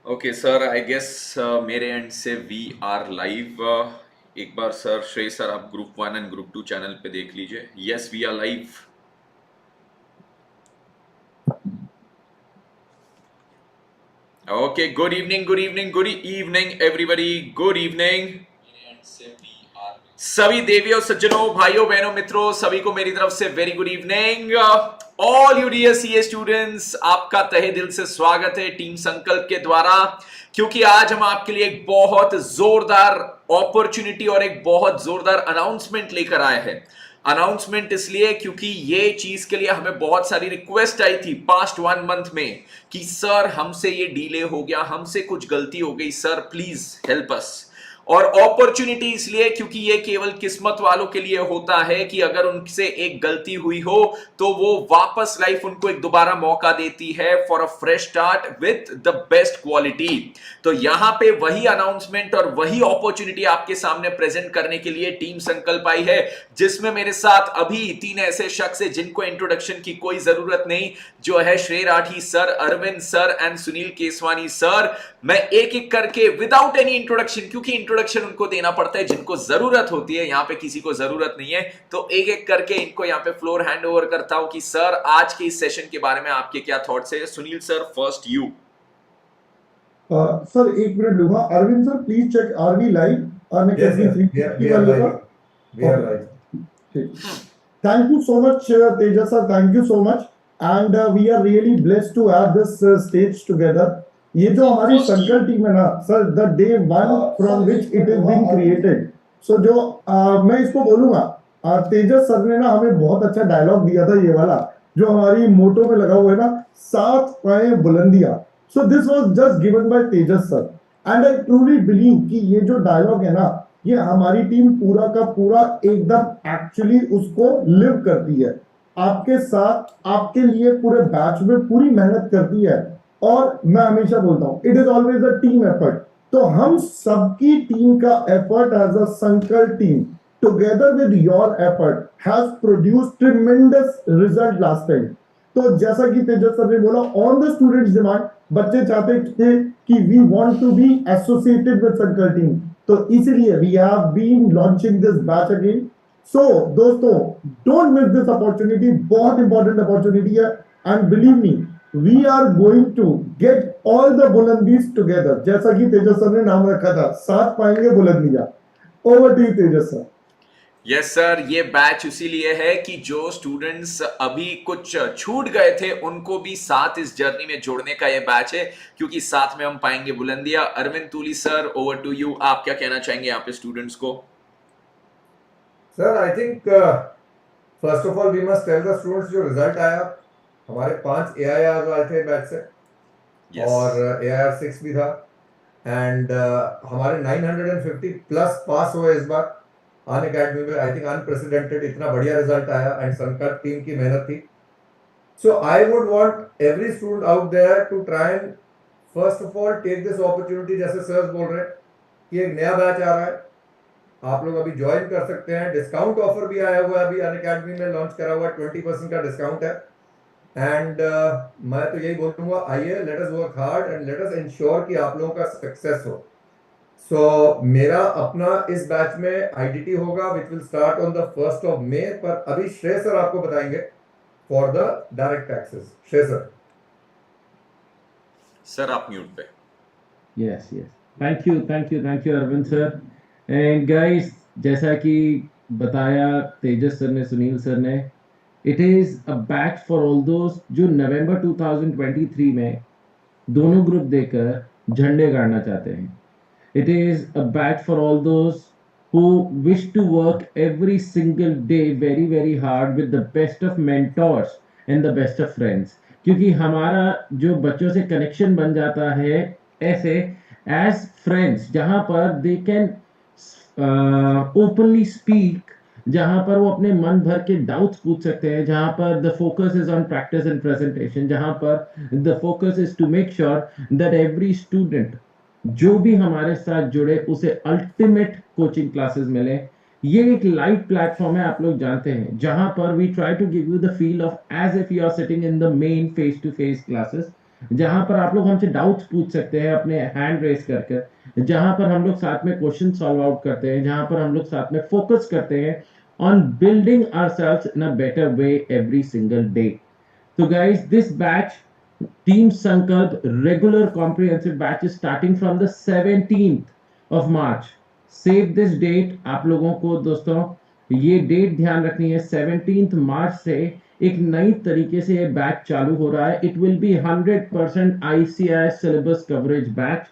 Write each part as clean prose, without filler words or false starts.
Okay sir, I guess मेरे end से we are live. एक बार सर, श्रेय सर, आप ग्रुप 1 एंड ग्रुप 2 चैनल पे देख लीजिए। Yes, we are live. Okay, good evening, good evening, good evening everybody, good evening. सभी देवियों, सज्जनों, भाइयों, बहनों, मित्रों, सभी को मेरी तरफ से very good evening. All you dear CA students, आपका तहे दिल से स्वागत है टीम संकल्प के द्वारा, क्योंकि आज हम आपके लिए एक बहुत जोरदार अपॉर्चुनिटी और एक बहुत जोरदार अनाउंसमेंट लेकर आए हैं। अनाउंसमेंट इसलिए क्योंकि ये चीज के लिए हमें बहुत सारी रिक्वेस्ट आई थी पास्ट 1 मंथ में कि सर हमसे ये डिले हो गया, हमसे कुछ गलती हो गई, सर प्लीज हेल्प अस। और अपॉर्चुनिटी इसलिए क्योंकि ये केवल किस्मत वालों के लिए होता है कि अगर उनसे एक गलती हुई हो तो वो वापस लाइफ उनको एक दोबारा मौका देती है for a fresh start with the best quality. तो यहां पे वही अनाउंसमेंट और वही अपॉर्चुनिटी आपके सामने प्रेजेंट करने के लिए टीम संकल्प आई है, जिसमें मेरे साथ अभी 3 ऐसे शख्स हैं जिनको इंट्रोडक्शन की कोई जरूरत नहीं, जो है Shrey Rathi sir, Arvind sir and Sunil Keswani sir. मैं एक एक करके विदाउट एनी इंट्रोडक्शन, क्योंकि इंट्रोडक्शन उनको देना पड़ता है जिनको जरूरत होती है, यहां पे किसी को जरूरत नहीं है, तो एक एक करके इनको यहां पे फ्लोर हैंड ओवर करता हूं कि सर आज के इस सेशन के बारे में आपके क्या थॉट्स है। Sunil sir, first you. Sir एक मिनट लूंगा। Arvind sir please check are we live. मैं Yes, कैसी sir. We are live. We are live. Thank you so much, Tejas sir. Thank you so much. And we are really blessed to have this stage together. ये जो हमारी circle team है ना sir, the day one from which it is being created, so जो मैं इसको बोलूंगा, तेजस sir ने ना हमें बहुत अच्छा डायलॉग दिया था, ये वाला जो हमारी मोटो में लगा हुआ है ना, 7 बुलंदियां। So this was just given by Tejas sir, and I truly believe कि ये जो डायलॉग है ना, ये हमारी टीम पूरा का पूरा एकदम एक्चुअली उसको लिव करती है, आपके साथ आपके लिए पूरे बैच में पूरी मेहनत करती है। और मैं हमेशा बोलता हूं it is always a team effort. तो हम सबकी टीम का एफर्ट एज अ संकल्प team together with your effort has produced tremendous result last time. तो जैसा कि तेजस सर ने बोला, ऑन द स्टूडेंट्स डिमांड, बच्चे चाहते थे कि we want to be associated with Sankalp team, तो इसीलिए we have been launching this batch again. So दोस्तों, डोंट मिस दिस अपॉर्चुनिटी, बहुत इंपॉर्टेंट अपॉर्चुनिटी है, and believe me we are going to get all the बुलंदीज together. जैसा कि तेजस sir ने नाम रखा था, साथ पाएंगे बुलंदियां। Over to you Tejas sir. Yes sir, ये बैच इसीलिए है कि जो स्टूडेंट्स अभी कुछ छूट गए थे उनको भी साथ इस जर्नी में जोड़ने का ये बैच है, क्योंकि साथ में हम पाएंगे बुलंदियां। Arvind Tuli sir, over to you, आप क्या कहना चाहेंगे यहाँ पे स्टूडेंट्स को? Sir, I think first of all we must tell the students जो रिजल्ट आया, हमारे 5 AIR आए थे बैच से, और AIR 6 भी था, एंड हमारे 950 प्लस पास हुए इस बार अन अकेडमी में। आई थिंक अनप्रेसिडेंटेड, इतना बढ़िया रिजल्ट आया, एंड संकल्प टीम की मेहनत थी। So I would want every student out there to try and first of all take this opportunity, जैसे सर बोल रहे हैं कि एक नया बैच आ रहा है, आप लोग अभी ज्वाइन कर सकते हैं। डिस्काउंट ऑफर भी आया हुआ है, अभी अन अकेडमी में लॉन्च करा हुआ है, 20% का डिस्काउंट है। एंड मैं तो यही बोलूंगा, आइए, let us work hard and let us ensure कि आप लोगों का सक्सेस हो। सो मेरा अपना इस बैच में आईडीटी होगा which will start on the 1st of May, पर अभी श्रेय सर आपको बताएंगे for the direct taxes. Shrey sir. Sir आप म्यूट पे। Yes yes, thank you Arvind sir. And guys, जैसा कि बताया तेजस सर ने, सुनील सर ने, it is a batch for all दोस्त जो नवंबर 2023 में दोनों ग्रुप देकर झंडे गाड़ना चाहते हैं। It is a batch for all दोस्त who wish to work every single day very very hard with the best of mentors and the best of friends, क्योंकि हमारा जो बच्चों से कनेक्शन बन जाता है ऐसे एज फ्रेंड्स, जहाँ पर दे कैन ओपनली स्पीक, जहाँ पर वो अपने मन भर के डाउट्स पूछ सकते हैं, जहाँ पर the focus is on practice and presentation, जहाँ पर the focus is to make sure that every student जो भी हमारे साथ जुड़े उसे अल्टीमेट कोचिंग क्लासेस मिले। ये एक लाइव प्लेटफॉर्म है, आप लोग जानते हैं, जहां पर we try to give you the feel of as if you are sitting in the main face to face classes, जहां पर आप लोग हमसे डाउट्स पूछ सकते हैं अपने हैंड रेस करके, जहां पर हम लोग साथ में क्वेश्चन सॉल्व आउट करते हैं, जहां पर हम लोग साथ में फोकस करते हैं on building ourselves in a better way every single day. So guys, this batch, Team Sankalp regular comprehensive batch is starting from the 17th of March. Save this date. आप लोगों को दोस्तों ये डेट ध्यान रखनी है, 17th मार्च से एक नई तरीके से ये बैच चालू हो रहा है. It will be 100% ICIS syllabus coverage batch.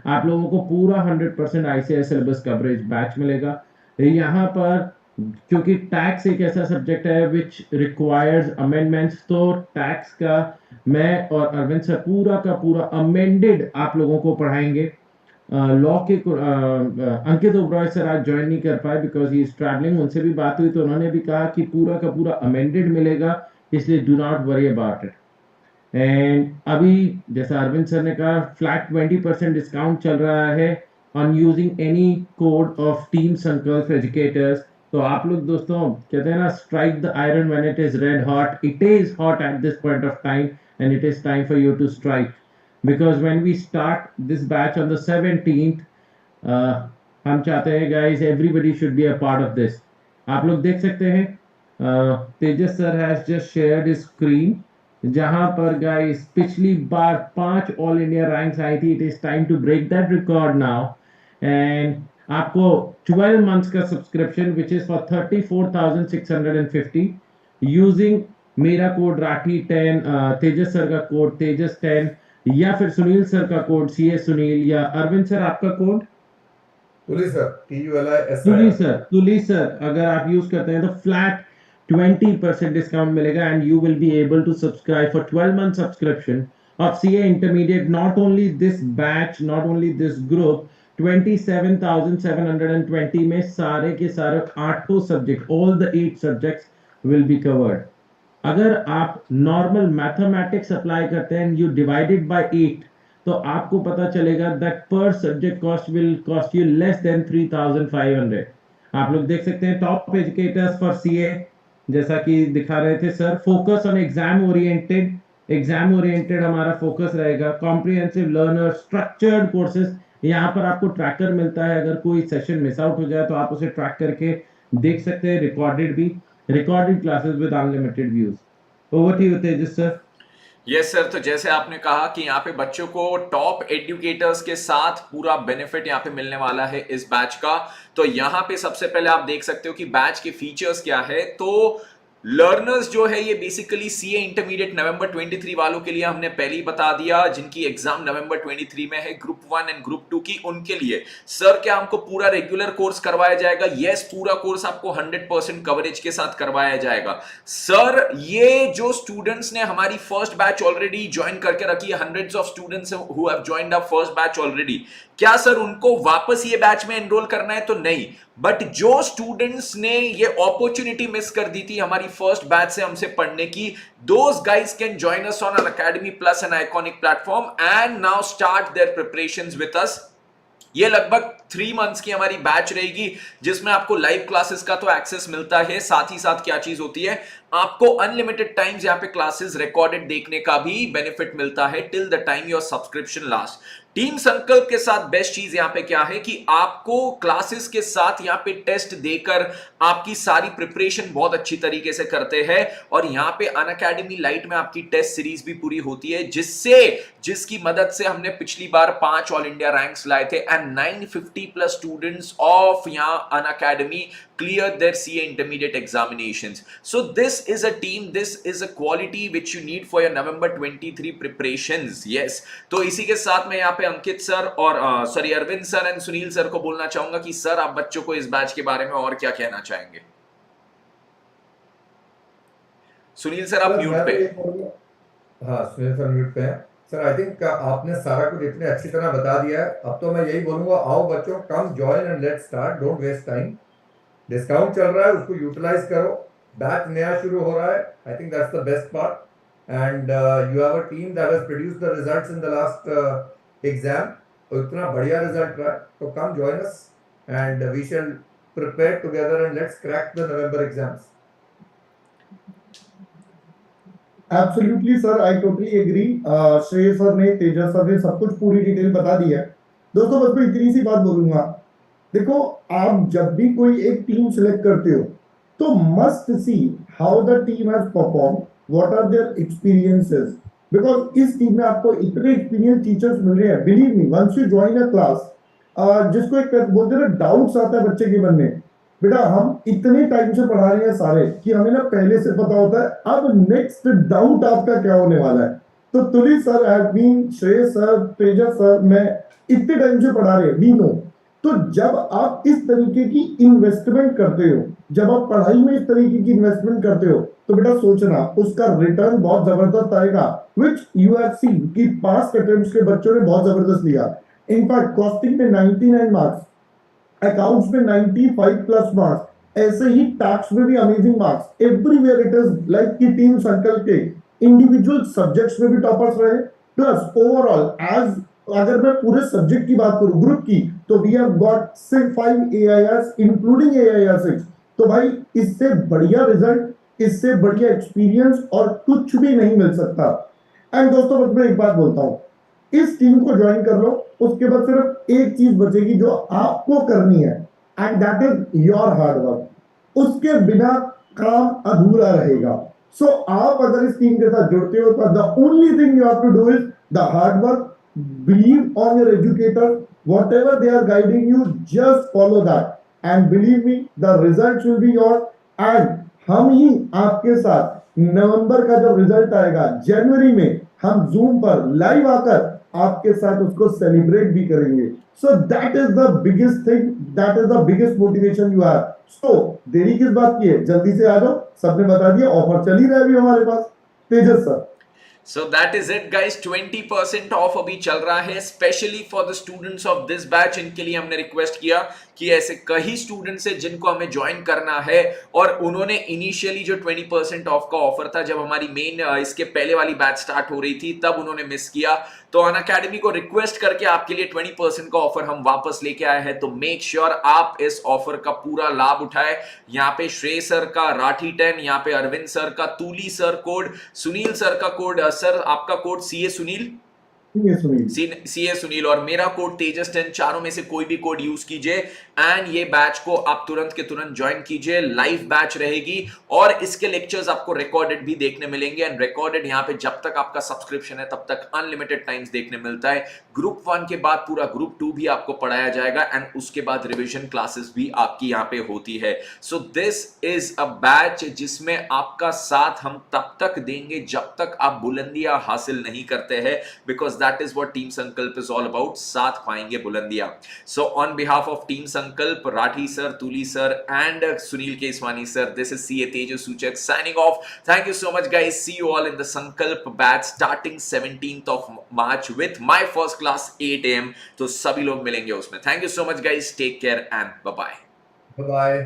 आप लोगों को पूरा 100% ICIS सिलेबस कवरेज बैच मिलेगा. यहाँ पर क्योंकि टैक्स एक ऐसा सब्जेक्ट है विच रिक्वायर्स अमेंडमेंट्स, तो टैक्स का मैं और अरविंद सर पूरा का पूरा अमेंडेड आप लोगों को पढ़ाएंगे. लॉ के अंकित ओबरॉय सर आज ज्वाइन नहीं कर पाए बिकॉज ही इज ट्रैवलिंग. उनसे भी बात हुई तो उन्होंने भी कहा कि पूरा का पूरा अमेंडेड मिलेगा, इसलिए do not worry about it. And अभी जैसा अरविंद सर ने कहा, फ्लैट 20% डिस्काउंट चल रहा है on using any code of team Sankalp educators. तो आप लोग दोस्तों कहते हैं ना, strike the iron when it is red hot. It is hot at this point of time and it is time for you to strike, because when we start this batch on the 17th, हम चाहते हैं guys everybody should be a part of this. आप लोग देख सकते हैं Tejas sir has just shared his screen, जहां पर guys पिछली बार 5 ऑल इंडिया रैंक्स आई थी. it is time to break that record now, and आपको 12 months का subscription which is for 34,650 using मेरा कोड राठी 10, तेजस सर का कोड तेजस 10, या फिर सुनील सर का कोड CS सुनील, या अरविंद सर आपका code Tuli sir, Tuli sir. Tuli sir अगर आप यूज करते हैं तो फ्लैट 20% डिस्काउंट मिलेगा and you will be able to subscribe for 12 month subscription of CA intermediate. Not only this batch, not only this group, 27,720 में सारे के सारे 8 subject, all the 8 subjects will be covered. अगर आप नॉर्मल मैथमेटिक्स अप्लाई करते हैं, you divided by 8, तो आपको पता चलेगा दैट पर subject cost will cost you less than 3,500. आप लोग देख सकते हैं टॉप एजुकेटर्स फॉर CA, जैसा कि दिखा रहे थे sir. Focus on exam oriented, exam oriented हमारा फोकस रहेगा. कॉम्प्रिहेंसिव लर्नर, स्ट्रक्चर्ड कोर्सेज, यहाँ पर आपको ट्रैकर मिलता है. अगर कोई सेशन मिस आउट हो जाए तो आप उसे ट्रैक करके देख सकते हैं. रिकॉर्डेड भी, recorded classes with unlimited views. Over to you Tejas sir. Yes sir, तो जैसे आपने कहा कि यहाँ पे बच्चों को टॉप एजुकेटर्स के साथ पूरा बेनिफिट यहाँ पे मिलने वाला है इस बैच का. तो यहाँ पे सबसे पहले आप देख सकते हो कि बैच के फीचर्स क्या है. तो लर्नर्स जो है ये बेसिकली CA इंटरमीडिएट नवंबर 23 वालों के लिए हमने पहले ही बता दिया, जिनकी एग्जाम नवंबर 23 में है, ग्रुप 1 एंड ग्रुप 2 की. उनके लिए सर क्या हमको पूरा रेगुलर कोर्स करवाया जाएगा? यस, पूरा कोर्स आपको 100% कवरेज के साथ करवाया जाएगा. सर ये जो स्टूडेंट्स ने हमारी फर्स्ट बैच ऑलरेडी ज्वाइन करके रखी है, hundreds of students who have joined our first batch already, क्या सर उनको वापस ये बैच में एनरोल करना है? तो नहीं, बट जो स्टूडेंट्स ने ये अपॉर्चुनिटी मिस कर दी थी हमारी फर्स्ट बैच से हमसे पढ़ने की, those guys can join us on an Academy Plus and Iconic platform and now start their preparations with us. ये लगभग 3 मंथ्स की हमारी बैच रहेगी, जिसमें आपको लाइव क्लासेस का तो एक्सेस मिलता है, साथ ही साथ क्या चीज होती है, आपको अनलिमिटेड टाइम्स यहाँ पे क्लासेस रिकॉर्डेड देखने का भी बेनिफिट मिलता है till the time your subscription last. Team संकल्प के साथ बेस्ट चीज यहाँ पे क्या है कि आपको क्लासेस के साथ यहाँ पे टेस्ट देकर आपकी सारी प्रिपरेशन बहुत अच्छी तरीके से करते हैं, और यहाँ पे अनअकैडमी लाइट में आपकी टेस्ट सीरीज भी पूरी होती है, जिसकी मदद से हमने पिछली बार 5 ऑल इंडिया रैंक्स लाए थे एंड 950 प्लस स्टूडेंट्स ऑफ यहाँ Unacademy clear their CA intermediate examinations. So this is a team, this is a quality which you need for your November 23 preparations. Yes. तो इसी के साथ मैं यहाँ पे अंकित सर और Arvind sir and Sunil sir को बोलना चाहूंगा कि सर आप बच्चों को इस बैच के बारे में और क्या कहना चाहेंगे? सुनील सर आप म्यूट पे. हाँ, सुनील सर म्यूट पे हैं. सर आई थिंक आपने सारा कुछ इतने अच्छी तरह बता दिया है. अब तो मैं यही बोलूंगा, आओ बच्चों, come join and let's start, don't waste time. Discount चल रहा है, उसको यूटिलाइज करो. बैच नया शुरू हो रहा है. I think that's the best part. And you have a team that has produced the results in the last exam. तो इतना बढ़िया रिजल्ट रहा है. तो come join us and we shall prepare together and let's crack the November exams. Absolutely sir, I totally agree. Shrey sir ने, Tejas sir ने सब कुछ पूरी डिटेल बता दी है। दोस्तों बस मैं इतनी सी बात बोलूंगा, देखो आप जब भी कोई एक टीम सिलेक्ट करते हो तो must see how the team has perform, what are their experiences, because इस टीम में आपको इतने एक्सपीरियंस टीचर्स मिल रहे हैं, believe me, once you join a class, जिसको एक बोलते हैं ना डाउट्स आता है बच्चे के मन में, बेटा हम इतने टाइम से पढ़ा रहे हैं सारे कि हमें ना पहले से पता होता है, अब नेक्स्ट डाउट आपका क्या होने वाला है। तो तुली सर हैव बीन, श्रेय सर, तेजस सर, मैं इतने टाइम से पढ़ा रहे हैं, वी नो। तो जब आप इस तरीके की इन्वेस्टमेंट करते हो, जब आप पढ़ाई में इस तरीके की इन्वेस्टमेंट करते हो, तो बेटा सोचना उसका रिटर्न बहुत जबरदस्त आएगा, विच यू हैव सीन कि पास्ट अटेम्प्ट्स के बच्चों ने बहुत जबरदस्त लिया। इनफैक्ट कॉस्टिंग में 99 मार्क्स, अकाउंट्स में 95 प्लस मार्क्स, ऐसे ही टैक्स में भी amazing marks, everywhere it is like कि टीम संकल्प के इंडिविजुअल सब्जेक्ट्स में भी टॉपर्स रहे, प्लस ओवरऑल एज, अगर मैं पूरे सब्जेक्ट की बात करूं ग्रुप की, तो we have got 5 AIRs including AIR 6। तो भाई इससे बढ़िया रिजल्ट, इससे बढ़िया एक्सपीरियंस और कुछ भी नहीं मिल सकता। एंड दोस्तों बस मैं एक बात बोलता हूं, इस टीम को ज्वाइन कर लो, उसके बाद सिर्फ एक चीज बचेगी जो आपको करनी है, and that is your hard work. उसके बिना काम अधूरा रहेगा। सो आप अगर इस टीम के साथ जुड़ते हो तो the only thing you have to do is the hard work, believe on your educator, whatever they are guiding you, just follow that and believe me, the results will be yours। and हम ही आपके साथ नवंबर का जब result आएगा, जनवरी में हम zoom पर live आकर आपके साथ उसको सेलिब्रेट भी करेंगे। So that is the biggest thing, that is the biggest motivation you have. So देरी किस बात की है, जल्दी से आ जाओ, सबने बता दिया, ऑफर चल ही रहा है अभी हमारे पास। Tejas sir, So that is it guys, 20% off अभी चल रहा है specially for the students of this batch. इनके लिए हमने रिक्वेस्ट किया कि ऐसे कई स्टूडेंट्स हैं जिनको हमें ज्वाइन करना है, और उन्होंने इनिशियली जो 20% ऑफ का ऑफर था, जब हमारी मेन इसके पहले वाली बैच स्टार्ट हो रही थी, तब उन्होंने मिस किया। तो अनअकैडमी को रिक्वेस्ट करके आपके लिए 20% का ऑफर हम वापस लेके आए हैं। तो मेक श्योर आप इस ऑफर का पूरा लाभ उठाए। यहाँ पे श्रेय सर का राठी 10, यहाँ पे अरविंद सर का तूली सर कोड, सुनील सर का कोड, सर आपका code CA Sunil, CA Sunil, और मेरा कोड तेजस 10, चारों में से कोई भी कोड यूज कीजिए एंड ये बैच को आप तुरंत के तुरंत ज्वाइन कीजिए। लाइव बैच रहेगी और इसके लेक्चर्स आपको रिकॉर्डेड भी देखने मिलेंगे, एंड रिकॉर्डेड यहाँ पे जब तक आपका सब्सक्रिप्शन है तब तक अनलिमिटेड टाइम्स देखने मिलता है। ग्रुप 1 के बाद पूरा ग्रुप 2 भी आपको पढ़ाया जाएगा, एंड उसके बाद रिविजन क्लासेस भी आपकी यहाँ पे होती है। So this is a batch जिसमें आपका साथ हम तब तक देंगे जब तक आप बुलंदियां हासिल नहीं करते हैं, because that is what Team Sankalp is all about, साथ पाएंगे बुलंदियां। So on behalf of Team Sankalp, Rathi sir, Tuli sir and Sunil Keswani sir, this is CA Tejas Suchak signing off. Thank you so much guys, see you all in the Sankalp batch starting 17th of March with my first class 8 AM, तो सभी लोग मिलेंगे उसमें। Thank you so much guys, take care and bye bye। Bye bye।